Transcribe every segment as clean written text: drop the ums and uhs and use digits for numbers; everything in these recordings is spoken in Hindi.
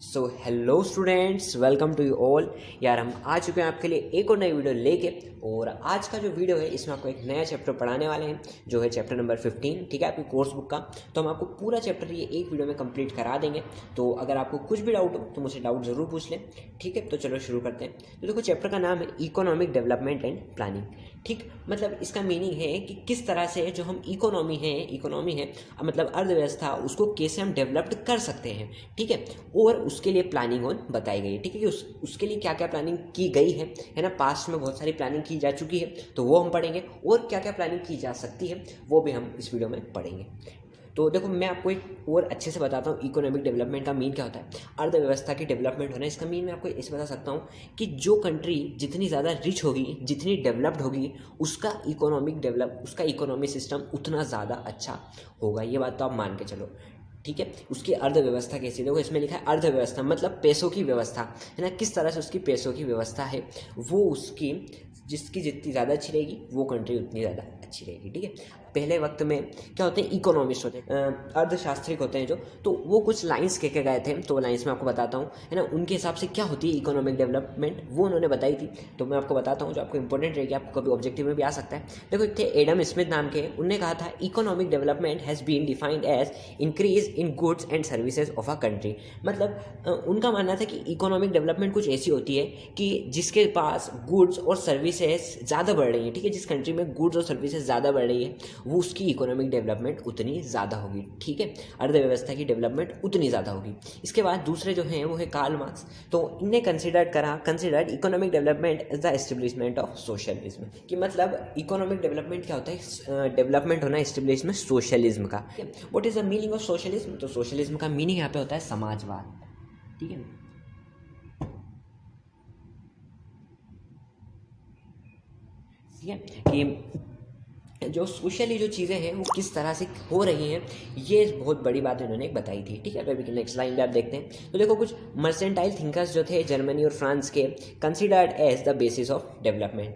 So hello students, welcome to you all. यार हम आ चुके हैं आपके लिए एक और नई वीडियो लेके। और आज का जो वीडियो है इसमें आपको एक नया चैप्टर पढ़ाने वाले हैं जो है चैप्टर नंबर 15, ठीक है, आपकी कोर्स बुक का। तो हम आपको पूरा चैप्टर ये एक वीडियो में कंप्लीट करा देंगे। तो अगर आपको कुछ भी डाउट हो तो मुझे डाउट ज़रूर पूछ लें, ठीक है। तो चलो शुरू करते हैं। तो देखो, चैप्टर का नाम है इकोनॉमिक डेवलपमेंट एंड प्लानिंग, ठीक। मतलब इसका मीनिंग है कि किस तरह से जो हम इकोनॉमी है मतलब अर्थव्यवस्था, उसको कैसे हम डेवलप्ड कर सकते हैं, ठीक है। और उसके लिए प्लानिंग और बताई गई है, ठीक है, कि उसके लिए क्या क्या प्लानिंग की गई है ना। पास्ट में बहुत सारी प्लानिंग की जा चुकी है तो वो हम पढ़ेंगे, और क्या क्या प्लानिंग की जा सकती है वो भी हम इस वीडियो में पढ़ेंगे। तो देखो, मैं आपको एक और अच्छे से बताता हूँ इकोनॉमिक डेवलपमेंट का मीन क्या होता है। अर्थव्यवस्था की डेवलपमेंट होना, इसका मीन मैं आपको ऐसे बता सकता हूँ कि जो कंट्री जितनी ज़्यादा रिच होगी, जितनी डेवलप्ड होगी, उसका इकोनॉमी सिस्टम उतना ज़्यादा अच्छा होगा। ये बात तो आप मान के चलो, ठीक है। उसकी अर्थव्यवस्था कैसी, देखो इसमें लिखा है अर्थव्यवस्था मतलब पैसों की व्यवस्था, है ना। किस तरह से उसकी पैसों की व्यवस्था है, वो उसकी जिसकी जितनी ज़्यादा अच्छी रहेगी वो कंट्री उतनी ज़्यादा अच्छी रहेगी, ठीक है। पहले वक्त में क्या होते हैं, इकोनॉमिस्ट होते हैं, अर्थशास्त्रिक होते हैं जो, तो वो कुछ लाइंस कह के गए थे। तो लाइंस में आपको बताता हूँ, है ना, उनके हिसाब से क्या होती है इकोनॉमिक डेवलपमेंट, वो उन्होंने बताई थी। तो मैं आपको बताता हूँ जो आपको इंपॉर्टेंट रहेगी, आपको कभी ऑब्जेक्टिव में भी आ सकता है। देखो, एक थे एडम स्मिथ नाम के, उन्होंने कहा था economic development has been defined as increase in goods and services of a country. मतलब उनका मानना था कि इकोनॉमिक डेवलपमेंट कुछ ऐसी होती है कि जिसके पास गुड्स और सर्विसेज ज़्यादा बढ़ रही है, ठीक है। जिस कंट्री में गुड्स और सर्विसेज ज़्यादा बढ़ रही है वो उसकी इकोनॉमिक डेवलपमेंट उतनी ज़्यादा होगी, ठीक है। अर्थव्यवस्था की डेवलपमेंट उतनी ज़्यादा होगी। इसके बाद दूसरे जो हैं वो है कार्ल मार्क्स। तो इनने considered economic development as the establishment of socialism, कि मतलब इकोनॉमिक डेवलपमेंट क्या होता है, डेवलपमेंट होना एस्टेब्लिशमेंट सोशलिज्म का। What is the meaning of socialism, तो सोशलिज्म का मीनिंग यहाँ पे होता है समाजवाद, ठीक है। ठीक है कि जो सोशली जो चीज़ें हैं वो किस तरह से हो रही हैं, ये बहुत बड़ी बात उन्होंने बताई थी, ठीक है। अभी नेक्स्ट लाइन पे आप देखते हैं। तो देखो, कुछ मर्सेंटाइल थिंकर्स जो थे जर्मनी और फ्रांस के, considered as the basis of development.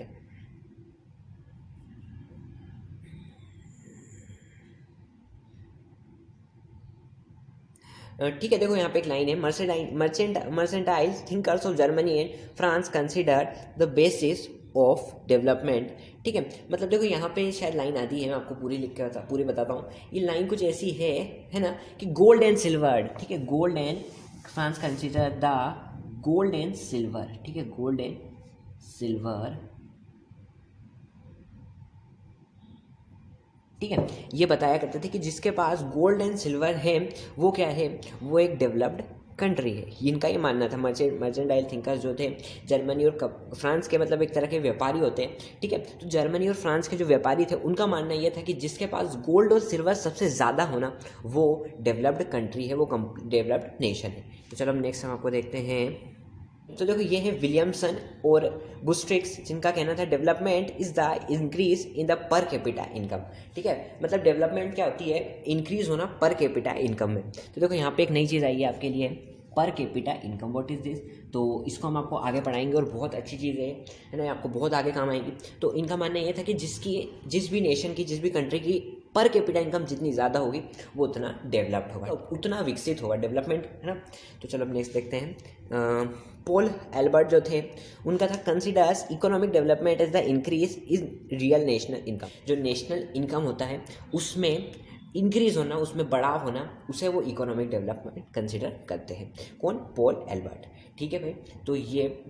ठीक है, देखो यहाँ पे एक लाइन है, mercantile thinkers of Germany and France considered the basis of development, ठीक है। मतलब देखो यहाँ पे शायद लाइन आती है, मैं आपको पूरी बताता हूँ। ये लाइन कुछ ऐसी है ना, कि गोल्ड एंड सिल्वर, ठीक है, gold and France consider the gold and silver, ठीक है, गोल्ड एंड सिल्वर, ठीक है। ये बताया करते थे कि जिसके पास गोल्ड एंड सिल्वर है वो क्या है, वो एक डेवलप्ड कंट्री है। इनका ये मानना था। मर्चेंटाइल थिंकर्स जो थे जर्मनी और फ्रांस के, मतलब एक तरह के व्यापारी होते हैं, ठीक है। तो जर्मनी और फ्रांस के जो व्यापारी थे उनका मानना ये था कि जिसके पास गोल्ड और सिल्वर सबसे ज़्यादा होना वो डेवलप्ड कंट्री है, वो डेवलप्ड नेशन है। तो चलो हम नेक्स्ट हम आपको देखते हैं। तो देखो, ये है विलियमसन और बुस्ट्रिक्स, जिनका कहना था development is the increase in the per capita income, ठीक है। मतलब डेवलपमेंट क्या होती है, इंक्रीज होना पर कैपिटा इनकम में। तो देखो यहाँ पे एक नई चीज़ आई है आपके लिए, पर capita income, what is this. तो इसको हम आपको आगे पढ़ाएंगे और बहुत अच्छी चीज़ है ना, आपको बहुत आगे काम आएगी। तो इनका मानना ये था कि जिस भी नेशन की, जिस भी कंट्री की पर कैपिटा इनकम जितनी ज़्यादा होगी वो उतना डेवलप्ड होगा, उतना विकसित होगा, डेवलपमेंट, है ना। तो चलो अब नेक्स्ट देखते हैं। पॉल एल्बर्ट जो थे, उनका था considers economic development as the increase in real national income. जो नेशनल इनकम होता है उसमें इंक्रीज होना, उसमें बढ़ाव होना, उसे वो इकोनॉमिक डेवलपमेंट कंसिडर करते हैं। कौन, पॉल एल्बर्ट, ठीक है भाई। तो ये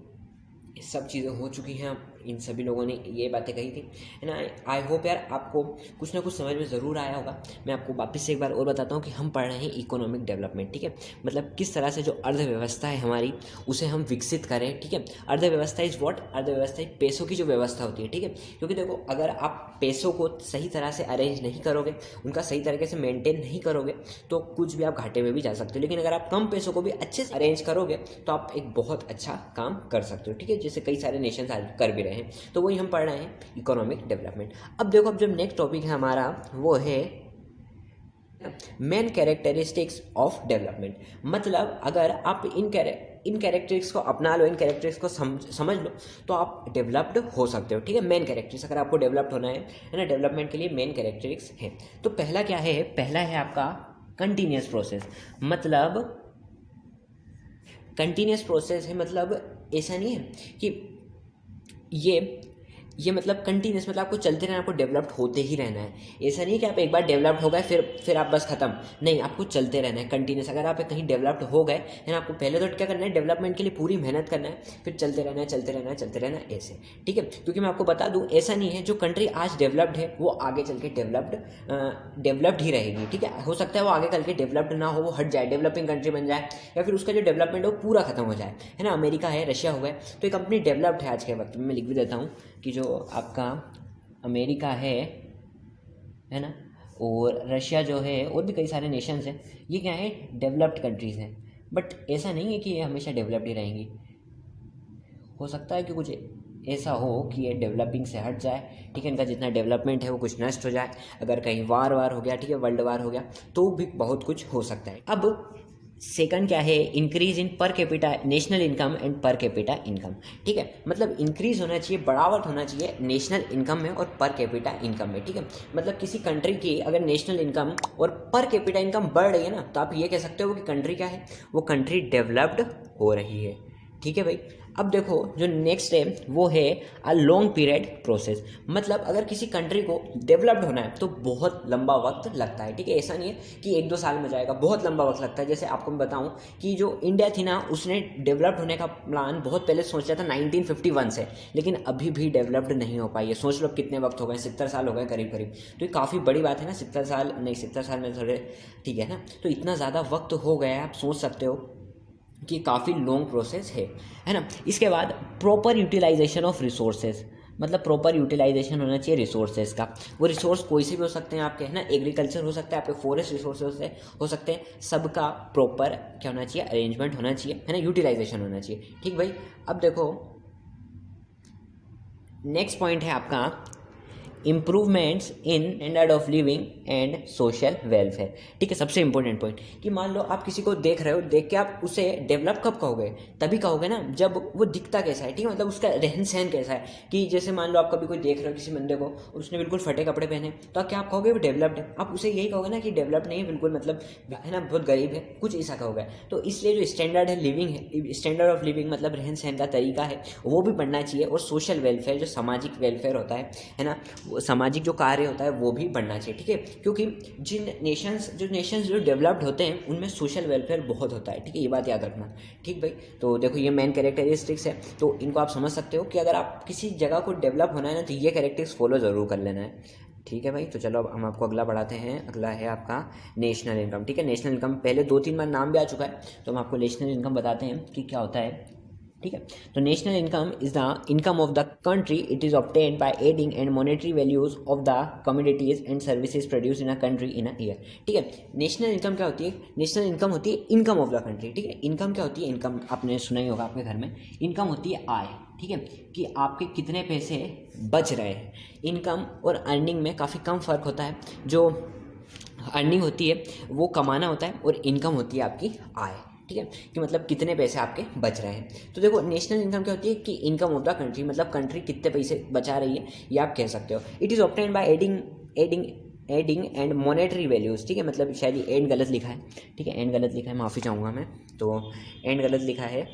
सब चीज़ें हो चुकी हैं, इन सभी लोगों ने ये बातें कही थी, है ना। आई होप यार आपको कुछ ना कुछ समझ में ज़रूर आया होगा। मैं आपको वापस से एक बार और बताता हूँ कि हम पढ़ रहे हैं इकोनॉमिक डेवलपमेंट, ठीक है। मतलब किस तरह से जो अर्थव्यवस्था है हमारी उसे हम विकसित करें, ठीक है। अर्थव्यवस्था इज व्हाट, अर्थव्यवस्था एक पैसों की जो व्यवस्था होती है, ठीक है। क्योंकि देखो, अगर आप पैसों को सही तरह से अरेंज नहीं करोगे, उनका सही तरीके से मेंटेन नहीं करोगे, तो कुछ भी आप घाटे में भी जा सकते हो। लेकिन अगर आप कम पैसों को भी अच्छे से अरेंज करोगे तो आप एक बहुत अच्छा काम कर सकते हो, ठीक है, जैसे कई सारे नेशन कर भी रहे हैं। तो वही हम पढ़ रहे हैं इकोनॉमिक डेवलपमेंट। अब देखो, अब जो नेक्स्ट टॉपिक है हमारा वो है मेन कैरेक्टरिस्टिक्स ऑफ डेवलपमेंट। मतलब अगर आप इन कैरेक्टरिस्टिक्स को अपना लो, इन कैरेक्टरिस्टिक्स को समझ लो तो आप डेवलप्ड हो सकते हो, ठीक है। मेन कैरेक्टरिस्टिक्स, अगर आपको डेवलप्ड होना है ना, डेवलपमेंट के लिए मेन कैरेक्टरिस्टिक्स है। तो पहला क्या है, पहला है आपका कंटिन्यूअस प्रोसेस। मतलब कंटिन्यूस प्रोसेस है, मतलब ऐसा नहीं है कि ये मतलब कंटिन्यूस, मतलब आपको चलते रहना, आपको डेवलप्ड होते ही रहना है। ऐसा नहीं है कि आप एक बार डेवलप्ड हो गए फिर आप बस खत्म, नहीं, आपको चलते रहना है कंटिन्यूस। अगर आप कहीं डेवलप्ड हो गए है ना, आपको पहले तो क्या करना है, डेवलपमेंट के लिए पूरी मेहनत करना है, फिर चलते रहना है, चलते रहना है, चलते रहना है, ऐसे, ठीक है। क्योंकि मैं आपको बता दूं, ऐसा नहीं है जो कंट्री आज डेवलप्ड है वो आगे चल के डेवलप्ड ही रहेगी, ठीक है। हो सकता है वो आगे चल के डेवलप्ड ना हो, वो हट जाए, डेवलपिंग कंट्री बन जाए, या फिर उसका जो डेवलपमेंट है वो पूरा खत्म हो जाए, है ना। अमेरिका है, रशिया हुआ है, तो ये कंपनी डेवलप्ड है आज के वक्त में। मैं लिख भी देता हूँ कि जो आपका अमेरिका है ना, और रशिया जो है, और भी कई सारे नेशंस हैं, ये क्या है, डेवलप्ड कंट्रीज़ हैं। बट ऐसा नहीं है कि ये हमेशा डेवलप्ड ही रहेंगी। हो सकता है कि कुछ ऐसा हो कि ये डेवलपिंग से हट जाए, ठीक है, इनका जितना डेवलपमेंट है वो कुछ नष्ट हो जाए, अगर कहीं वार हो गया, ठीक है, वर्ल्ड वार हो गया, तो भी बहुत कुछ हो सकता है। अब सेकंड क्या है, increase in per capita national income and पर कैपिटा इनकम, ठीक है। मतलब इंक्रीज होना चाहिए, बढ़ावट होना चाहिए नेशनल इनकम में और पर कैपिटा इनकम में, ठीक है। मतलब किसी कंट्री की अगर नेशनल इनकम और पर कैपिटा इनकम बढ़ रही है ना, तो आप ये कह सकते हो कि कंट्री क्या है, वो कंट्री डेवलप्ड हो रही है, ठीक है भाई। अब देखो जो नेक्स्ट है वो है अ लॉन्ग पीरियड प्रोसेस। मतलब अगर किसी कंट्री को डेवलप्ड होना है तो बहुत लंबा वक्त लगता है, ठीक है। ऐसा नहीं है कि 1-2 साल में जाएगा, बहुत लंबा वक्त लगता है। जैसे आपको मैं बताऊं कि जो इंडिया थी ना, उसने डेवलप्ड होने का प्लान बहुत पहले सोचा था 1951 से, लेकिन अभी भी डेवलप्ड नहीं हो पाई है। सोच लो कितने वक्त हो गए, 70 साल हो गए करीब करीब। तो ये काफ़ी बड़ी बात है ना, 70 साल नहीं, 70 साल में थोड़े ठीक है ना, तो इतना ज़्यादा वक्त हो गया है, आप सोच सकते हो कि काफ़ी लॉन्ग प्रोसेस है ना। इसके बाद प्रॉपर यूटिलाइजेशन ऑफ रिसोर्सेज, मतलब प्रॉपर यूटिलाइजेशन होना चाहिए रिसोर्सेज का। वो रिसोर्स कोई से भी हो सकते हैं आपके, है ना, एग्रीकल्चर हो सकता है, आपके फॉरेस्ट रिसोर्सेज हो सकते हैं, सबका प्रॉपर क्या होना चाहिए, अरेंजमेंट होना चाहिए, है ना, यूटिलाइजेशन होना चाहिए, ठीक भाई। अब देखो नेक्स्ट पॉइंट है आपका improvements in standard of living and social welfare, ठीक है। सबसे इंपॉर्टेंट पॉइंट कि मान लो आप किसी को देख रहे हो, देख के आप उसे डेवलप कब कहोगे, तभी कहोगे ना जब वो दिखता कैसा है, ठीक है, मतलब उसका रहन सहन कैसा है। कि जैसे मान लो आप कभी कोई देख रहे हो किसी बंदे को, उसने बिल्कुल फटे कपड़े पहने, तो क्या आप कहोगे वो डेवलप्ड है? आप उसे यही कहोगे ना कि डेवलप्ड नहीं है बिल्कुल, मतलब है ना, बहुत गरीब है, कुछ ऐसा कहोगे। तो इसलिए जो स्टैंडर्ड है लिविंग है, स्टैंडर्ड ऑफ लिविंग मतलब रहन सहन का तरीका है, वो भी बढ़ना चाहिए। और सोशल वेलफेयर, जो सामाजिक वेलफेयर होता है ना, सामाजिक जो कार्य होता है वो भी बढ़ना चाहिए, ठीक है। क्योंकि जिन नेशंस जो डेवलप्ड होते हैं उनमें सोशल वेलफेयर बहुत होता है, ठीक है, ये बात याद रखना, ठीक भाई। तो देखो ये मेन कैरेक्टरिस्टिक्स है, तो इनको आप समझ सकते हो कि अगर आप किसी जगह को डेवलप होना है ना, तो ये कैरेक्टरिस्टिक्स फॉलो ज़रूर कर लेना है, ठीक है भाई। तो चलो अब हम आपको अगला बढ़ाते हैं। अगला है आपका नेशनल इनकम, ठीक है। नेशनल इनकम पहले 2-3 बार नाम भी आ चुका है, तो हम आपको नेशनल इनकम बताते हैं कि क्या होता है, ठीक है। तो national income is the income of the country, it is obtained by adding and monetary values of the commodities and services produce in a country in a year, ठीक है। नेशनल इनकम क्या होती है, नेशनल इनकम होती है इनकम ऑफ द कंट्री, ठीक है। इनकम क्या होती है, इनकम आपने सुना ही होगा आपके घर में, इनकम होती है आय, ठीक है, कि आपके कितने पैसे बच रहे हैं। इनकम और अर्निंग में काफ़ी कम फ़र्क होता है। जो अर्निंग होती है वो कमाना होता है, और इनकम होती है आपकी आय, ठीक है, कि मतलब कितने पैसे आपके बच रहे हैं। तो देखो नेशनल इनकम क्या होती है कि इनकम ऑफ द कंट्री, मतलब कंट्री कितने पैसे बचा रही है, ये आप कह सकते हो। It is obtained by adding and monetary values, ठीक है, मतलब शायद ये एंड गलत लिखा है, ठीक है, एंड गलत लिखा है, माफ़ी चाहूँगा मैं, तो एंड गलत लिखा है,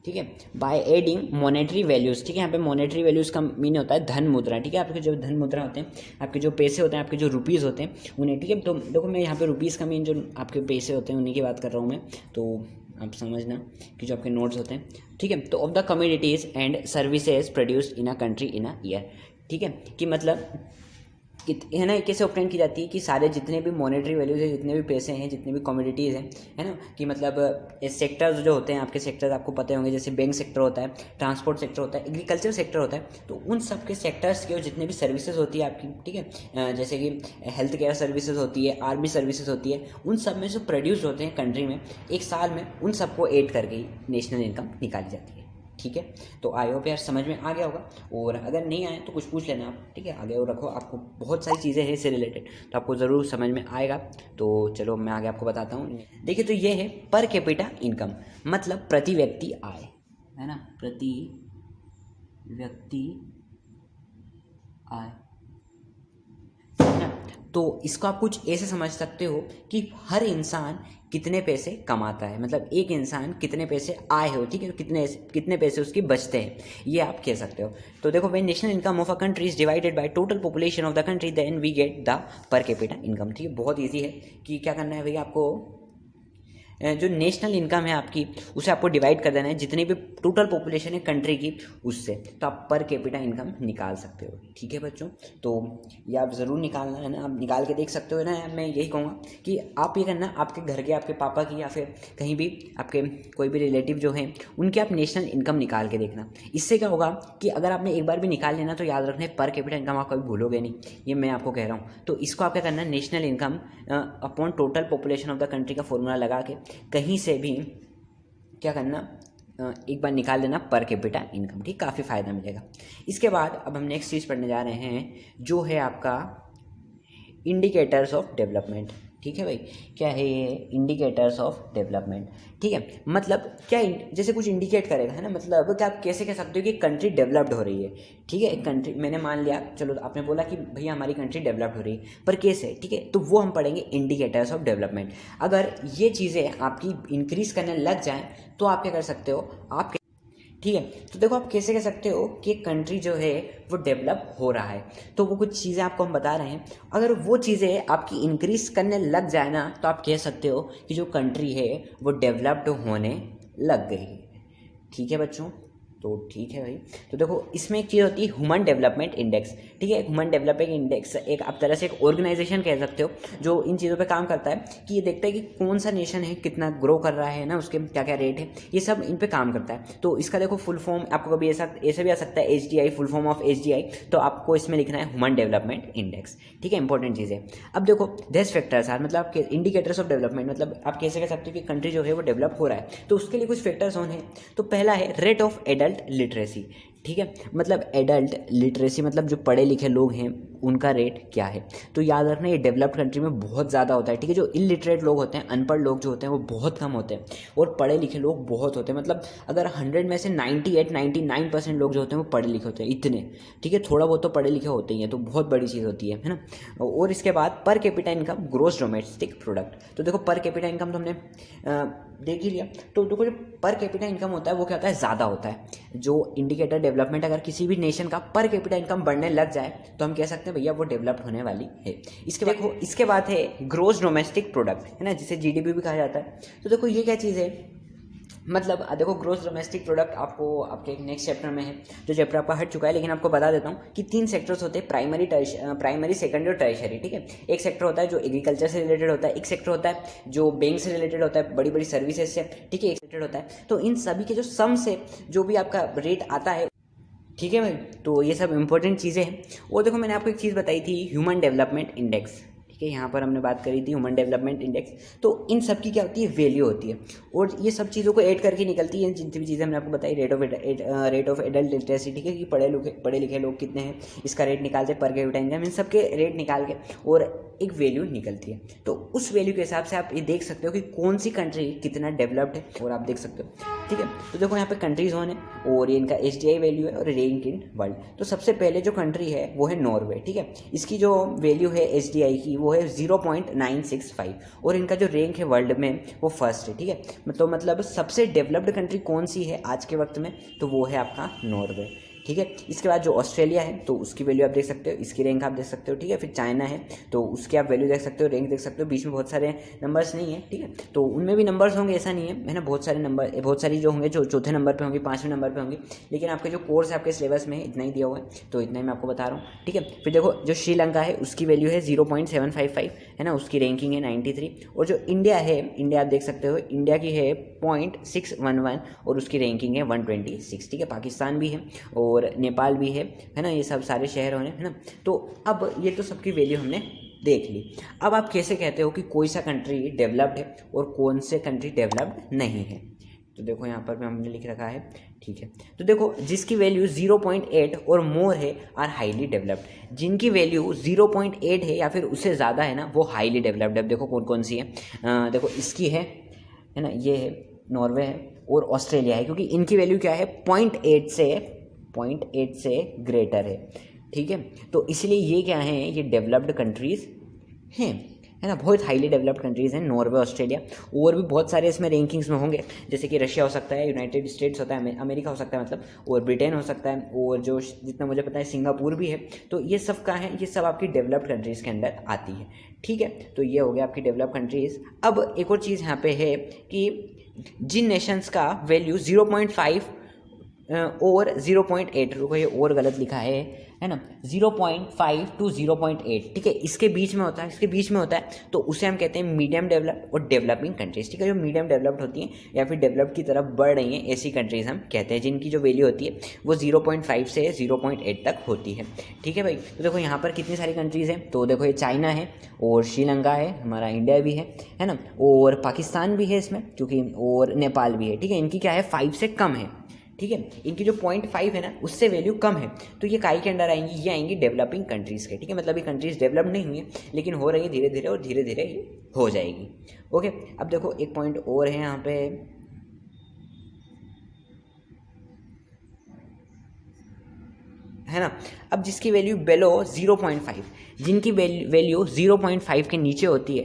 ठीक है, बाय एडिंग मॉनेटरी वैल्यूज़, ठीक है। यहाँ पे मॉनेटरी वैल्यूज़ का मीन होता है धन मुद्रा, ठीक है। आपके जो धन मुद्रा होते हैं, आपके जो पैसे होते हैं, आपके जो रुपीज़ होते हैं उन्हें, ठीक है। तो देखो मैं यहाँ पे रुपीज़ का मीन जो आपके पैसे होते हैं उन्हीं की बात कर रहा हूँ मैं, तो आप समझना कि जो आपके नोट्स होते हैं, ठीक है। तो of the commodities and services produced in a country in a year, ठीक है, कि मतलब है ना, कैसे ऑब्टेन की जाती है कि सारे जितने भी मॉनेटरी वैल्यूज है, जितने भी पैसे हैं, जितने भी कमोडिटीज़ हैं, है ना, कि मतलब सेक्टर्स जो होते हैं आपके, सेक्टर्स आपको पता होंगे, जैसे बैंक सेक्टर होता है, ट्रांसपोर्ट सेक्टर होता है, एग्रीकल्चर सेक्टर होता है। तो उन सब के सेक्टर्स के जितने भी सर्विसेज होती है आपकी, ठीक है, जैसे कि हेल्थ केयर सर्विसेज होती है, आर्मी सर्विसेज होती है, उन सब में जो प्रोड्यूस होते हैं कंट्री में एक साल में, उन सबको ऐड करके नेशनल इनकम निकाली जाती है, ठीक है। तो आई होप यार समझ में आ गया होगा, और अगर नहीं आए तो कुछ पूछ लेना आप, ठीक है। आगे और रखो, आपको बहुत सारी चीज़ें हैं इससे रिलेटेड, तो आपको ज़रूर समझ में आएगा। तो चलो मैं आगे आपको बताता हूँ। देखिए तो ये है पर कैपिटा इनकम, मतलब प्रति व्यक्ति आय, है ना, प्रति व्यक्ति आय, है ना। तो इसको आप कुछ ऐसे समझ सकते हो कि हर इंसान कितने पैसे कमाता है, मतलब एक इंसान कितने पैसे आए हो, ठीक है, कितने कितने पैसे उसके बचते हैं, ये आप कह सकते हो। तो देखो, when national income of a country is divided by total population of the country then we get the per capita income. ठीक है, बहुत ईजी है कि क्या करना है भैया, आपको जो नेशनल इनकम है आपकी उसे आपको डिवाइड कर देना है जितनी भी टोटल पॉपुलेशन है कंट्री की उससे, तो आप पर कैपिटा इनकम निकाल सकते हो। ठीक है बच्चों, तो ये आप ज़रूर निकालना है ना, आप निकाल के देख सकते हो ना। मैं यही कहूँगा कि आप ये करना, आपके घर के, आपके पापा की या फिर कहीं भी आपके कोई भी रिलेटिव जो हैं उनकी आप नेशनल इनकम निकाल के देखना। इससे क्या होगा कि अगर आपने एक बार भी निकाल लेना तो याद रखना पर कैपिटा इनकम आप कभी भूलोगे नहीं, ये मैं आपको कह रहा हूँ। तो इसको आप क्या करना है, national income upon total population of the country का फॉर्मूला लगा के कहीं से भी क्या करना, एक बार निकाल लेना पर कैपिटा इनकम। ठीक, काफ़ी फ़ायदा मिलेगा। इसके बाद अब हम नेक्स्ट चीज़ पढ़ने जा रहे हैं जो है आपका इंडिकेटर्स ऑफ डेवलपमेंट। ठीक है भाई, क्या है ये, इंडिकेटर्स ऑफ डेवलपमेंट। ठीक है, मतलब क्या, जैसे कुछ इंडिकेट करेगा, है ना, मतलब क्या आप कैसे कह सकते हो कि कंट्री डेवलप्ड हो रही है। ठीक है, एक कंट्री मैंने मान लिया, चलो आपने बोला कि भैया हमारी कंट्री डेवलप्ड हो रही है, पर कैसे, ठीक है, तो वो हम पढ़ेंगे इंडिकेटर्स ऑफ डेवलपमेंट। अगर ये चीज़ें आपकी इंक्रीज करने लग जाएँ तो आप क्या कर सकते हो, आप, ठीक है, तो देखो आप कैसे कह सकते हो कि कंट्री जो है वो डेवलप हो रहा है। तो वो कुछ चीज़ें आपको हम बता रहे हैं, अगर वो चीज़ें आपकी इंक्रीज करने लग जाए ना तो आप कह सकते हो कि जो कंट्री है वो डेवलप्ड होने लग गई है। ठीक है बच्चों, तो ठीक है भाई। तो देखो, इसमें एक चीज़ होती है ह्यूमन डेवलपमेंट इंडेक्स। ठीक है, ह्यूमन डेवलपमेंट इंडेक्स एक आप तरह से एक ऑर्गेनाइजेशन कह सकते हो जो इन चीज़ों पे काम करता है कि ये देखता है कि कौन सा नेशन है कितना ग्रो कर रहा है ना, उसके क्या क्या रेट है, ये सब इन पे काम करता है। तो इसका देखो फुल फॉर्म आपको कभी ऐसा भी आ सकता है, HDI, full form of HDI, तो आपको इसमें लिखना है ह्यूमन डेवलपमेंट इंडेक्स। ठीक है, इंपॉर्टेंट चीज़ है। अब देखो, दिस फैक्टर्स आर, मतलब आपके इंडिकेटर्स ऑफ डेवलपमेंट, मतलब आप कैसे कह सकते हो कि कंट्री जो है वो डेवलप हो रहा है, तो उसके लिए कुछ फैक्टर्स ऑन है। तो पहला है रेट ऑफ एडल्ट लिटरेसी। ठीक है, मतलब एडल्ट लिटरेसी मतलब जो पढ़े लिखे लोग हैं उनका रेट क्या है। तो याद रखना ये डेवलप्ड कंट्री में बहुत ज़्यादा होता है। ठीक है, जो इलिटरेट लोग होते हैं, अनपढ़ लोग जो होते हैं वो बहुत कम होते हैं और पढ़े लिखे लोग बहुत होते हैं। मतलब अगर 100 में से 98-99% लोग जो होते हैं वो पढ़े लिखे होते हैं, इतने। ठीक है, थोड़ा बहुत तो पढ़े लिखे होते ही हैं, तो बहुत बड़ी चीज़ होती है ना। और इसके बाद पर capita income, gross domestic product. तो देखो पर कैपिटा इनकम तो हमने देख ही लिया। तो देखो, जो पर कैपिटा इनकम होता है वो क्या होता है, ज़्यादा होता है। जो इंडिकेटर डेवलपमेंट, अगर किसी भी नेशन का पर कैपिटा इनकम बढ़ने लग जाए तो हम कह सकते हैं भैया वो डेवलप्ड होने वाली है। इसके बाद देखो, इसके बाद है ग्रॉस डोमेस्टिक प्रोडक्ट, है ना, जिसे GDP भी कहा जाता है। तो देखो ये क्या चीज़ है, मतलब देखो ग्रॉस डोमेस्टिक प्रोडक्ट आपको आपके नेक्स्ट चैप्टर में है, जो चैप्टर आपका हट चुका है, लेकिन आपको बता देता हूँ कि 3 सेक्टर्स होते हैं, प्राइमरी, सेकेंडरी और टर्शियरी। ठीक है, एक सेक्टर होता है जो एग्रीकल्चर से रिलेटेड होता है, एक सेक्टर होता है जो बैंक से रिलेटेड होता है, बड़ी बड़ी सर्विसेज से, ठीक है, एक सेक्टर होता है। तो इन सभी के जो सम से जो भी आपका रेट आता है, ठीक है भाई, तो ये सब इंपॉर्टेंट चीज़ें हैं। और देखो, मैंने आपको एक चीज़ बताई थी, ह्यूमन डेवलपमेंट इंडेक्स। ठीक है, यहाँ पर हमने बात करी थी ह्यूमन डेवलपमेंट इंडेक्स। तो इन सब की क्या होती है, वैल्यू होती है, और ये सब चीज़ों को ऐड करके निकलती है जितनी भी चीज़ें हमने आपको बताई। रेट ऑफ एडल्ट लिटरेसी, ठीक है, कि पढ़े लिखे लोग कितने हैं, इसका रेट निकालते हैं पर कैपिटा इनकम, इन सब के रेट निकाल के और एक वैल्यू निकलती है। तो उस वैल्यू के हिसाब से आप ये देख सकते हो कि कौन सी कंट्री कितना डेवलप्ड है, और आप देख सकते हो। ठीक है, तो देखो यहाँ पे कंट्रीज वन है और ये इनका HDI वैल्यू है और रैंक इन वर्ल्ड। तो सबसे पहले जो कंट्री है वो है नॉर्वे। ठीक है, इसकी जो वैल्यू है HDI की वो है 0.965 और इनका जो रैंक है वर्ल्ड में वो फर्स्ट है। ठीक है, मतलब सबसे डेवलप्ड कंट्री कौन सी है आज के वक्त में, तो वो है आपका नॉर्वे। ठीक है, इसके बाद जो ऑस्ट्रेलिया है तो उसकी वैल्यू आप देख सकते हो, इसकी रैंक आप देख सकते हो। ठीक है, फिर चाइना है तो उसकी आप वैल्यू देख सकते हो, रैंक देख सकते हो। बीच में बहुत सारे नंबर्स नहीं है, ठीक है, तो उनमें भी नंबर्स होंगे, ऐसा नहीं है ना, बहुत सारे नंबर, बहुत सारी जो होंगे जो चौथे नंबर पे होंगी, 5वें नंबर पे होंगी, लेकिन आपके जो कोर्स है आपके सिलेबस में इतना ही दिया हुआ है, तो इतना ही मैं आपको बता रहा हूँ। ठीक है, फिर देखो जो श्रीलंका है उसकी वैल्यू है 0.755, है ना, उसकी रैंकिंग है 93। और जो इंडिया है, इंडिया आप देख सकते हो, इंडिया की है 0.611 और उसकी रैंकिंग है 126। ठीक है, पाकिस्तान भी है और नेपाल भी है ना, ये सब सारे शहर होने, है ना। तो अब ये तो सबकी वैल्यू हमने देख ली। अब आप कैसे कहते हो कि कोई सा कंट्री डेवलप्ड है और कौन से कंट्री डेवलप्ड नहीं है। तो देखो यहाँ पर भी हमने लिख रखा है। ठीक है, तो देखो जिसकी वैल्यू 0.8 और मोर है आर हाईली डेवलप्ड, जिनकी वैल्यू 0.8 है या फिर उससे ज़्यादा है ना वो हाईली डेवलप्ड है। देखो कौन कौन सी है, देखो इसकी है ना, ये है नॉर्वे है और ऑस्ट्रेलिया है, क्योंकि इनकी वैल्यू क्या है 0.8 से ग्रेटर है। ठीक है, तो इसलिए ये क्या है, ये डेवलप्ड कंट्रीज़ हैं, है ना, बहुत हाईली डेवलप्ड कंट्रीज़ हैं, नॉर्वे, ऑस्ट्रेलिया, और भी बहुत सारे इसमें रैंकिंग्स में होंगे, जैसे कि रशिया हो सकता है, यूनाइटेड स्टेट्स होता है, अमेरिका हो सकता है मतलब, और ब्रिटेन हो सकता है, और जो जितना मुझे पता है सिंगापुर भी है। तो ये सब का है, ये सब आपकी डेवलप्ड कंट्रीज़ के अंदर आती है, ठीक है। तो ये हो गया आपकी डेवलप्ड कंट्रीज़। अब एक और चीज़ यहाँ पे है कि जिन नेशंस का वैल्यू 0.5 और 0.8, रुको ये और गलत लिखा है ना, 0.5 to 0.8, ठीक है, इसके बीच में होता है, इसके बीच में होता है, तो उसे हम कहते हैं मीडियम डेवलप्ड और डेवलपिंग कंट्रीज, ठीक है। जो मीडियम डेवलप्ड होती हैं या फिर डेवलप्ड की तरफ बढ़ रही हैं, ऐसी कंट्रीज हम कहते हैं, जिनकी जो वैल्यू होती है वो 0.5 से 0.8 तक होती है, ठीक है भाई। तो देखो यहाँ पर कितनी सारी कंट्रीज़ हैं, तो देखो ये चाइना है, और श्रीलंका है, हमारा इंडिया भी है ना, और पाकिस्तान भी है इसमें, क्योंकि और नेपाल भी है, ठीक है। इनकी क्या है, 5 से कम है, ठीक है। इनकी जो 0.5 है ना, उससे वैल्यू कम है, तो ये काई के अंडर आएंगी, ये आएंगी डेवलपिंग कंट्रीज़ के, ठीक है। मतलब ये कंट्रीज़ डेवलप नहीं हुई है, लेकिन हो रही है धीरे धीरे, और धीरे धीरे ये हो जाएगी, ओके। अब देखो एक पॉइंट और है यहाँ पे, है ना। अब जिसकी वैल्यू बेलो 0.5, जिनकी वैल्यू 0.5 के नीचे होती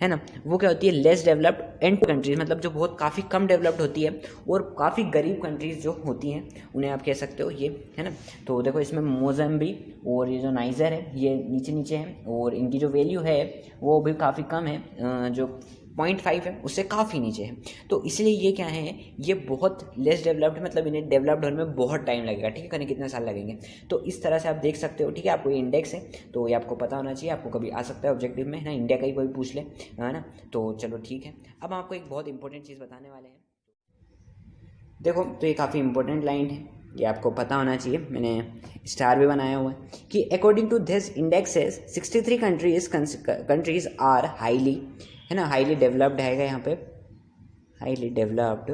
है ना, वो क्या होती है, लेस डेवलप्ड एंड कंट्रीज, मतलब जो बहुत काफ़ी कम डेवलप्ड होती है, और काफ़ी गरीब कंट्रीज जो होती हैं उन्हें आप कह सकते हो ये, है ना। तो देखो इसमें मोज़म्बिक और ये जो नाइजर है ये नीचे नीचे हैं, और इनकी जो वैल्यू है वो भी काफ़ी कम है, जो 0.5 है उससे काफ़ी नीचे है। तो इसलिए ये क्या है, ये बहुत लेस डेवलप्ड, मतलब इन्हें डेवलप्ड होने में बहुत टाइम लगेगा, ठीक है, कहीं कितने साल लगेंगे। तो इस तरह से आप देख सकते हो, ठीक है। आपको ये इंडेक्स है, तो ये आपको पता होना चाहिए, आपको कभी आ सकता है ऑब्जेक्टिव में, है ना, इंडिया का ही कोई पूछ ले, है ना। तो चलो ठीक है, अब हम आपको एक बहुत इंपॉर्टेंट चीज़ बताने वाले हैं। देखो तो ये काफ़ी इंपॉर्टेंट लाइन है, ये आपको पता होना चाहिए, मैंने स्टार भी बनाया हुआ है कि according to this indexes 63 countries are highly, है ना, हाईली डेवलप्ड है यहाँ पे, हाईली डेवलप्ड,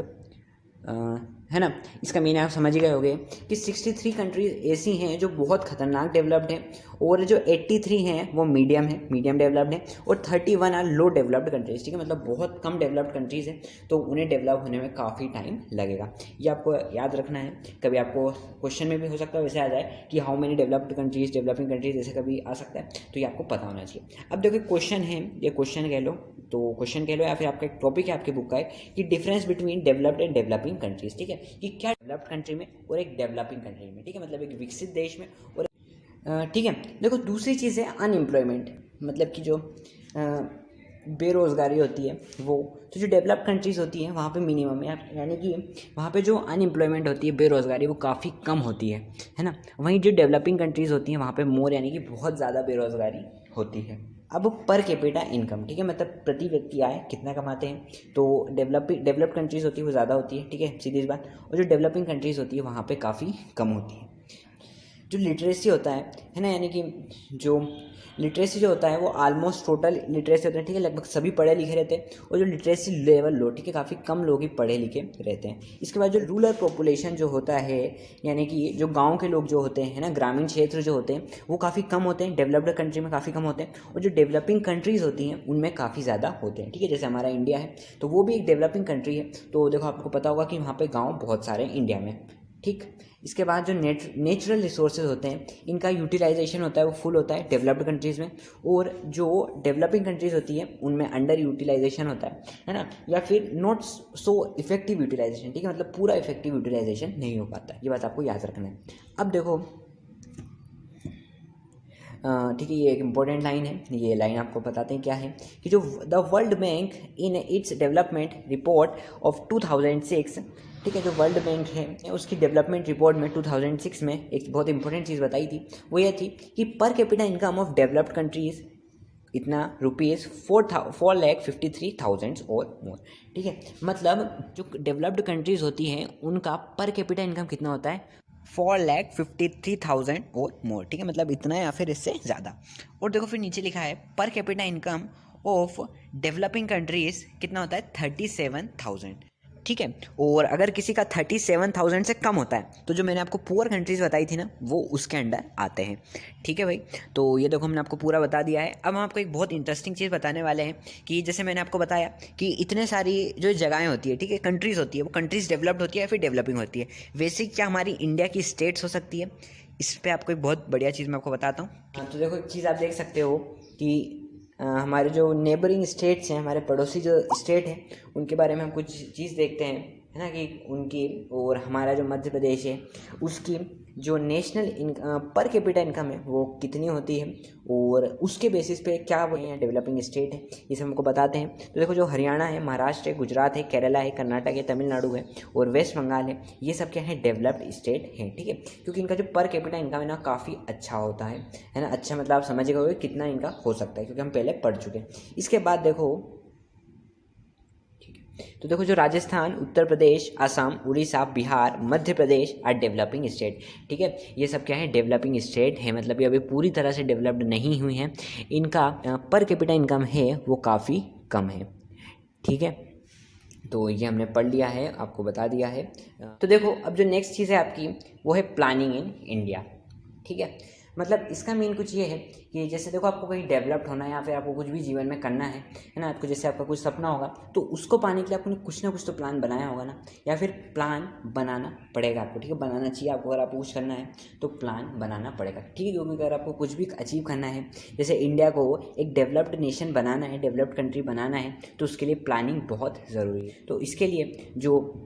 है ना। इसका मीनिंग आप समझ ही गए होंगे कि 63 कंट्रीज ऐसी हैं जो बहुत खतरनाक डेवलप्ड हैं, और जो 83 हैं वो मीडियम है, मीडियम डेवलप्ड है, और 31 आर लो डेवलप्ड कंट्रीज, ठीक है। मतलब बहुत कम डेवलप्ड कंट्रीज हैं, तो उन्हें डेवलप होने में काफ़ी टाइम लगेगा। ये आपको याद रखना है, कभी आपको क्वेश्चन में भी हो सकता है वैसे आ जाए कि how many developed countries, developing countries, ऐसे कभी आ सकता है, तो ये आपको पता होना चाहिए। अब देखो क्वेश्चन है, ये क्वेश्चन कह लो, तो क्वेश्चन कह लो, या फिर आपका एक टॉपिक है आपके बुक का है कि difference between developed and developing countries, ठीक है, कि क्या डेवलप्ड कंट्री में और एक डेवलपिंग कंट्री में, ठीक है, मतलब एक विकसित देश में और ठीक है। देखो दूसरी चीज़ है अनएम्प्लॉयमेंट, मतलब कि जो बेरोज़गारी होती है वो, तो जो डेवलप्ड कंट्रीज़ होती हैं वहाँ पे मिनिमम है, यानी कि वहाँ पे जो अनएम्प्लॉयमेंट होती है, बेरोज़गारी, वो काफ़ी कम होती है ना। वहीं जो डेवलपिंग कंट्रीज़ होती हैं वहाँ पे मोर, यानी कि बहुत ज़्यादा बेरोज़गारी होती है। अब पर कैपिटा इनकम, ठीक है, मतलब प्रति व्यक्ति आय कितना कमाते हैं, तो डेवलप्ड कंट्रीज़ होती है वो ज़्यादा होती है, ठीक है, सीधी सी बात, और जो डेवलपिंग कंट्रीज़ होती है वहाँ पे काफ़ी कम होती है। जो लिटरेसी होता है ना, यानी कि जो लिटरेसी जो होता है वो ऑलमोस्ट टोटल लिटरेसी होता है, ठीक है, लगभग सभी पढ़े लिखे रहते हैं, और जो लिटरेसी लेवल लो, ठीक है, काफ़ी कम लोग ही पढ़े लिखे रहते हैं। इसके बाद जो रूरल पॉपुलेशन जो होता है, यानी कि जो गांव के लोग जो होते हैं, है ना, ग्रामीण क्षेत्र जो होते हैं वो काफ़ी कम होते हैं, डेवलप्ड कंट्री में काफ़ी कम होते हैं, और जो डेवलपिंग कंट्रीज़ होती हैं उनमें काफ़ी ज़्यादा होते हैं, ठीक है। जैसे हमारा इंडिया है तो वो भी एक डेवलपिंग कंट्री है, तो देखो आपको पता होगा कि वहाँ पर गाँव बहुत सारे हैं इंडिया में, ठीक। इसके बाद जो नेचुरल रिसोर्सेज होते हैं इनका यूटिलाइजेशन होता है वो फुल होता है डेवलप्ड कंट्रीज़ में, और जो डेवलपिंग कंट्रीज़ होती हैं उनमें अंडर यूटिलाइजेशन होता है ना, या फिर नॉट सो इफेक्टिव यूटिलाइजेशन, ठीक है, मतलब पूरा इफेक्टिव यूटिलाइजेशन नहीं हो पाता। ये बात आपको याद रखना है। अब देखो ठीक है, ये एक इम्पोर्टेंट लाइन है, ये लाइन आपको बताते हैं क्या है कि जो the world bank in its development report of 2006, ठीक है, जो वर्ल्ड बैंक है उसकी डेवलपमेंट रिपोर्ट में 2006 में एक बहुत इंपॉर्टेंट चीज़ बताई थी, वो ये थी कि पर capita income of developed countries इतना ₹4,53,000 और मोर, ठीक है। मतलब जो डेवलप्ड कंट्रीज़ होती हैं उनका पर कैपिटा इनकम कितना होता है, 4,53,000 और मोर, ठीक है, मतलब इतना या फिर इससे ज़्यादा। और देखो फिर नीचे लिखा है पर capita income of developing countries कितना होता है, 37,000, ठीक है। और अगर किसी का 37,000 से कम होता है तो जो मैंने आपको पुअर कंट्रीज़ बताई थी ना वो उसके अंडर आते हैं, ठीक है भाई। तो ये देखो हमने आपको पूरा बता दिया है। अब हम आपको एक बहुत इंटरेस्टिंग चीज़ बताने वाले हैं कि जैसे मैंने आपको बताया कि इतने सारी जो जगहें होती है, ठीक है, कंट्रीज़ होती है, वो कंट्रीज़ डेवलप्ड होती है या फिर डेवलपिंग होती है। वैसे क्या हमारी इंडिया की स्टेट्स हो सकती है, इस पर आपको एक बहुत बढ़िया चीज़ मैं आपको बताता हूँ। तो देखो एक चीज़ आप देख सकते हो कि हमारे जो नेबरिंग स्टेट्स हैं, हमारे पड़ोसी जो स्टेट हैं, उनके बारे में हम कुछ चीज़ देखते हैं, है ना, कि उनकी और हमारा जो मध्य प्रदेश है उसकी जो नेशनल पर कैपिटा इनकम है वो कितनी होती है और उसके बेसिस पे क्या वो है डेवलपिंग स्टेट है, ये सब हमको बताते हैं। तो देखो जो हरियाणा है, महाराष्ट्र है, गुजरात है, केरला है, कर्नाटक है, तमिलनाडु है और वेस्ट बंगाल है, ये सब क्या है डेवलप्ड स्टेट हैं, ठीक है, क्योंकि इनका जो पर कैपिटा इनकम है ना काफ़ी अच्छा होता है ना। अच्छा मतलब आप समझ गए कितना इनका हो सकता है, क्योंकि हम पहले पढ़ चुके हैं। इसके बाद देखो, तो देखो जो Rajasthan, Uttar Pradesh, Assam, Orissa, Bihar, Madhya Pradesh are developing state, ठीक है, ये सब क्या है डेवलपिंग स्टेट है, मतलब ये अभी पूरी तरह से डेवलप्ड नहीं हुई हैं, इनका पर कैपिटा इनकम है वो काफ़ी कम है, ठीक है। तो ये हमने पढ़ लिया है, आपको बता दिया है। तो देखो अब जो नेक्स्ट चीज़ है आपकी वो है प्लानिंग इन इंडिया, ठीक है, मतलब इसका मीन कुछ ये है कि जैसे देखो आपको कहीं डेवलप्ड होना है या फिर आपको कुछ भी जीवन में करना है ना, आपको जैसे आपका कुछ सपना होगा तो उसको पाने के लिए आपने कुछ ना कुछ तो प्लान बनाया होगा ना, या फिर प्लान बनाना पड़ेगा आपको, ठीक है, बनाना चाहिए आपको। अगर आपको कुछ करना है तो प्लान बनाना पड़ेगा, ठीक है, क्योंकि अगर आपको कुछ भी अचीव करना है, जैसे इंडिया को एक डेवलप्ड नेशन बनाना है, डेवलप्ड कंट्री बनाना है, तो उसके लिए प्लानिंग बहुत ज़रूरी है। तो इसके लिए जो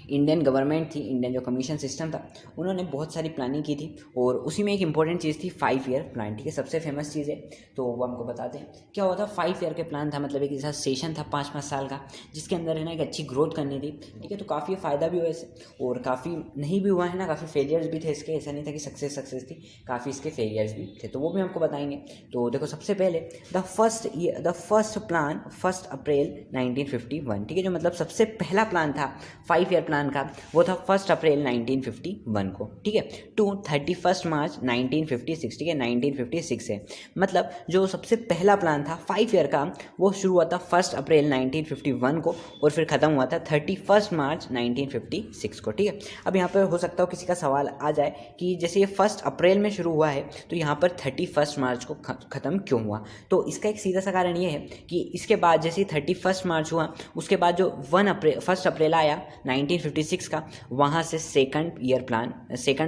इंडियन गवर्नमेंट थी, इंडियन जो कमीशन सिस्टम था, उन्होंने बहुत सारी प्लानिंग की थी और उसी में एक इंपॉर्टेंट चीज़ थी 5 ईयर प्लान, ठीक है, सबसे फेमस चीज़ है। तो वो हमको बताते हैं क्या हुआ था। 5 ईयर के प्लान था, मतलब एक ऐसा सेशन था 5-5 साल का, जिसके अंदर है ना एक अच्छी ग्रोथ करनी थी, ठीक है, तो काफ़ी फ़ायदा भी हुआ इससे और काफ़ी नहीं भी हुआ है ना, काफ़ी फेलियर्स भी थे इसके, ऐसा नहीं था कि सक्सेस थी, काफ़ी इसके फेलियर्स भी थे, तो वो भी हमको बताएंगे। तो देखो सबसे पहले द फर्स्ट प्लान 1 अप्रैल 1951, ठीक है, जो मतलब सबसे पहला प्लान था 5 ईयर प्लान का, वो था 1 अप्रैल 1951 को, ठीक है, टू 31 मार्च 1956, ठीक है, 1956 है, मतलब जो सबसे पहला प्लान था 5 ईयर का वो शुरू हुआ था 1 अप्रैल 1951 को और फिर ख़त्म हुआ था 31 मार्च 1956 को, ठीक है। अब यहाँ पर हो सकता हो किसी का सवाल आ जाए कि जैसे ये 1 अप्रैल में शुरू हुआ है तो यहाँ पर 31 मार्च को ख़त्म क्यों हुआ। तो इसका एक सीधा सा कारण ये है कि इसके बाद जैसे 31 मार्च हुआ, उसके बाद जो 1 अप्रैल आया 1956 का, वहाँ से सेकंड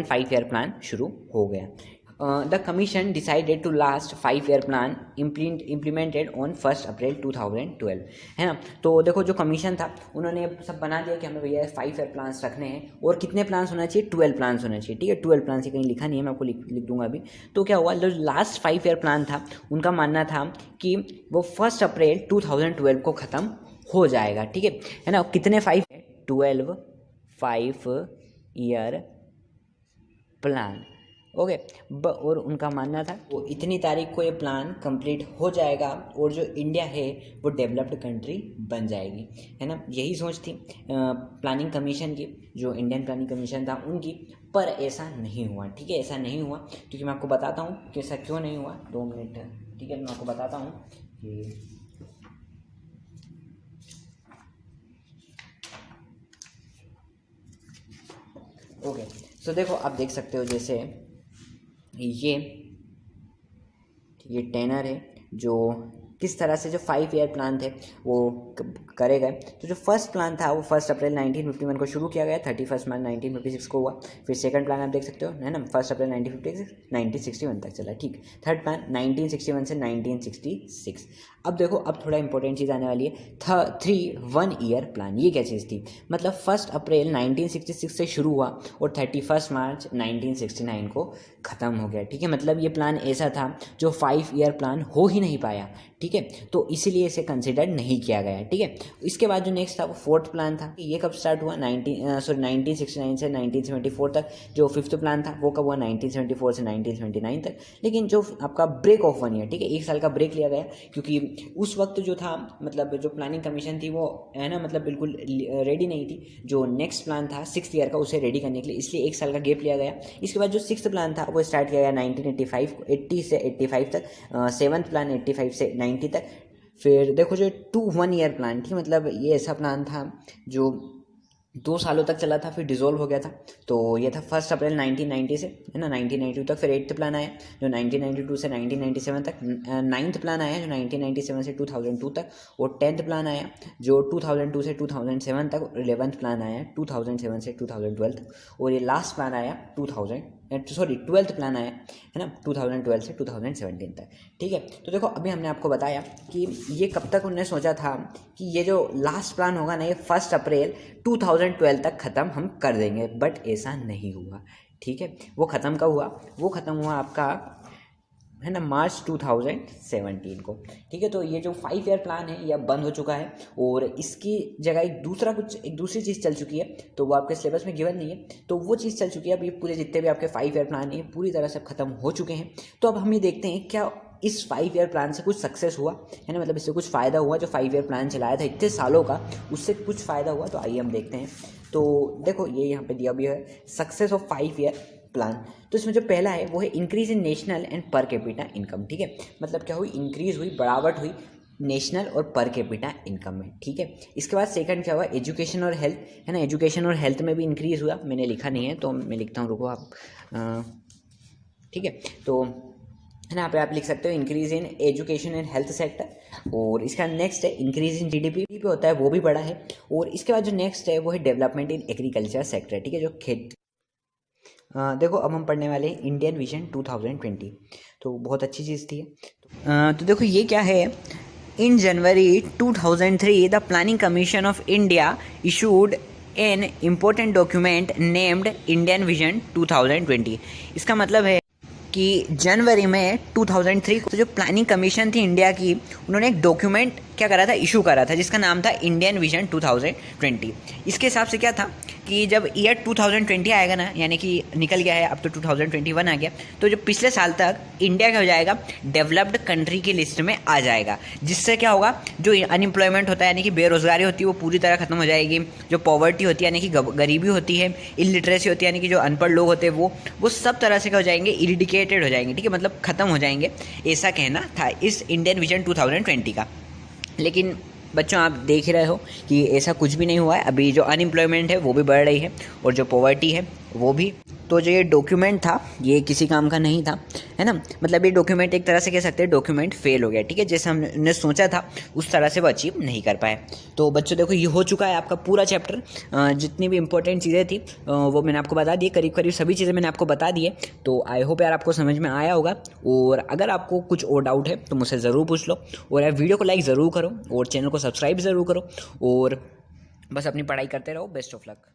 5 ईयर प्लान शुरू हो गया। The commission decided to last 5 year plan implemented on 1 April 2012, है ना। तो देखो जो कमीशन था उन्होंने सब बना दिया कि हमें भैया 5 ईयर प्लान्स रखने हैं और कितने प्लान्स होना चाहिए, 12 प्लान्स होना चाहिए, ठीक है, 12 प्लान्स ही कहीं लिखा नहीं है, मैं आपको लिख दूंगा अभी। तो क्या हुआ, जो लास्ट 5 ईयर प्लान था उनका मानना था कि वो 1 अप्रैल 2012 को ख़त्म हो जाएगा, ठीक है ना। कितने 12 5 ईयर प्लान, ओके, और उनका मानना था वो इतनी तारीख को ये प्लान कंप्लीट हो जाएगा और जो इंडिया है वो डेवलप्ड कंट्री बन जाएगी, है ना। यही सोच थी प्लानिंग कमीशन की, जो इंडियन प्लानिंग कमीशन था उनकी, पर ऐसा नहीं हुआ, ठीक है, ऐसा नहीं हुआ, क्योंकि मैं आपको बताता हूँ कि ऐसा क्यों नहीं हुआ। 2 मिनट, ठीक है, मैं आपको बताता हूँ कि ओके। सो देखो आप देख सकते हो जैसे ये टेनर है जो किस तरह से जो 5 ईयर प्लान थे वो करे गए। तो जो फर्स्ट प्लान था वो 1 अप्रैल 1951 को शुरू किया गया, 31 मार्च 1956 को हुआ। फिर सेकंड प्लान आप देख सकते हो, है ना, 1 अप्रैल 1961 तक चला, ठीक। थर्ड प्लान 1961 से 1966। अब देखो अब थोड़ा इंपॉर्टेंट चीज़ आने वाली है, 1 ईयर प्लान। ये क्या चीज़ थी, मतलब 1 अप्रैल 1966 से शुरू हुआ और 31 मार्च 1969 को ख़त्म हो गया, ठीक है। मतलब ये प्लान ऐसा था जो 5 ईयर प्लान हो ही नहीं पाया, ठीक है, तो इसीलिए इसे कंसिडर नहीं किया गया, ठीक है। इसके बाद जो नेक्स्ट था वो 4th प्लान था। ये कब स्टार्ट हुआ, 1969 से 1974 तक। जो 5th प्लान था वो कब हुआ, 1974 से 1979 तक। लेकिन जो आपका ब्रेक ऑफ 1 ईयर, ठीक है, 1 साल का ब्रेक लिया गया, क्योंकि उस वक्त जो था मतलब जो प्लानिंग कमीशन थी वो है ना मतलब बिल्कुल रेडी नहीं थी। जो नेक्स्ट प्लान था 6th ईयर का उसे रेडी करने के लिए, इसलिए 1 साल का गैप लिया गया। इसके बाद जो 6th प्लान था वो स्टार्ट किया गया 1980 से 85 तक। 7th प्लान 85 से 90 तक। फिर देखो जो 1 ईयर प्लान थी, मतलब ये ऐसा प्लान था जो 2 सालों तक चला था, फिर डिसॉल्व हो गया था। तो ये था 1 अप्रैल 1990 से, है ना, 1992 तक। फिर 8th प्लान आया जो 1992 से 1997 तक। 9th प्लान आया जो 1997 से 2002 तक। और 10th प्लान आया जो 2002 से 2007 तक। और 11th प्लान आया 2007 से 2012 तक। और ये लास्ट प्लान आया 2012 ट्वेल्थ प्लान आया है ना 2012 से 2017 तक, ठीक है। तो देखो अभी हमने आपको बताया कि ये कब तक उन्होंने सोचा था कि ये जो लास्ट प्लान होगा ना ये 1 अप्रैल 2012 तक ख़त्म हम कर देंगे, बट ऐसा नहीं हुआ, ठीक है। वो ख़त्म कब हुआ? वो ख़त्म हुआ आपका है ना मार्च 2017 को, ठीक है। तो ये जो 5 ईयर प्लान है ये अब बंद हो चुका है और इसकी जगह एक दूसरी चीज़ चल चुकी है, तो वो आपके सिलेबस में गिवन नहीं है, तो वो चीज़ चल चुकी है। अब ये पूरे जितने भी आपके 5 ईयर प्लान है पूरी तरह से ख़त्म हो चुके हैं। तो अब हम ये देखते हैं क्या इस 5 ईयर प्लान से कुछ सक्सेस हुआ है ना, मतलब इससे कुछ फ़ायदा हुआ। जो 5 ईयर प्लान चलाया था इतने सालों का, उससे कुछ फ़ायदा हुआ। तो आइए हम देखते हैं। तो देखो ये यहाँ पे दिया भी है सक्सेस ऑफ 5 ईयर प्लान। तो इसमें जो पहला है वो है इंक्रीज इन नेशनल एंड पर कैपिटा इनकम, ठीक है। मतलब क्या हुई? इंक्रीज हुई, बढ़ावट हुई नेशनल और पर कैपिटा इनकम में, ठीक है। इसके बाद सेकंड क्या हुआ? एजुकेशन और हेल्थ, है ना। एजुकेशन और हेल्थ में भी इंक्रीज हुआ, मैंने लिखा नहीं है तो मैं लिखता हूँ, रुको आप, ठीक है। तो है ना, आप लिख सकते हो increase in education and health sector. और इसका नेक्स्ट है इंक्रीज इन जीडीपी पे होता है, वो भी बड़ा है। और इसके बाद जो नेक्स्ट है वो है डेवलपमेंट इन एग्रीकल्चर सेक्टर, ठीक है, जो खेत। देखो अब हम पढ़ने वाले हैं इंडियन विजन 2020, तो बहुत अच्छी चीज़ थी। तो देखो ये क्या है, इन जनवरी 2003 the planning commission of India issued an important document named Indian vision 2020। इसका मतलब है कि जनवरी में 2003 को जो प्लानिंग कमीशन थी इंडिया की, उन्होंने एक डॉक्यूमेंट क्या करा था, इशू करा था, जिसका नाम था इंडियन विजन 2020। इसके हिसाब से क्या था कि जब ईयर 2020 आएगा ना, यानी कि निकल गया है अब तो 2021 आ गया, तो जो पिछले साल तक इंडिया क्या हो जाएगा, डेवलप्ड कंट्री की लिस्ट में आ जाएगा। जिससे क्या होगा, जो अनएम्प्लॉयमेंट होता है यानी कि बेरोजगारी होती है वो पूरी तरह खत्म हो जाएगी। जो पॉवर्टी होती है यानी कि गरीबी होती है, इलिटरेसी होती है यानी कि जो अनपढ़ लोग होते हैं वो सब तरह से क्या हो जाएंगे, इरिडिकेटेड हो जाएंगे, ठीक है, मतलब खत्म हो जाएंगे। ऐसा कहना था इस इंडियन विजन 2020 का। लेकिन बच्चों आप देख ही रहे हो कि ऐसा कुछ भी नहीं हुआ है। अभी जो अनएम्प्लॉयमेंट है वो भी बढ़ रही है और जो पॉवर्टी है वो भी। तो जो ये डॉक्यूमेंट था ये किसी काम का नहीं था, है ना। मतलब ये डॉक्यूमेंट एक तरह से कह सकते हैं डॉक्यूमेंट फेल हो गया, ठीक है। जैसे हमने सोचा था उस तरह से वो अचीव नहीं कर पाए। तो बच्चों देखो ये हो चुका है आपका पूरा चैप्टर। जितनी भी इंपॉर्टेंट चीज़ें थी वो मैंने आपको बता दी, करीब करीब सभी चीज़ें मैंने आपको बता दी है। तो आई होप यार आपको समझ में आया होगा। और अगर आपको कुछ और डाउट है तो मुझसे ज़रूर पूछ लो। और यार वीडियो को लाइक ज़रूर करो और चैनल को सब्सक्राइब ज़रूर करो और बस अपनी पढ़ाई करते रहो। Best of luck.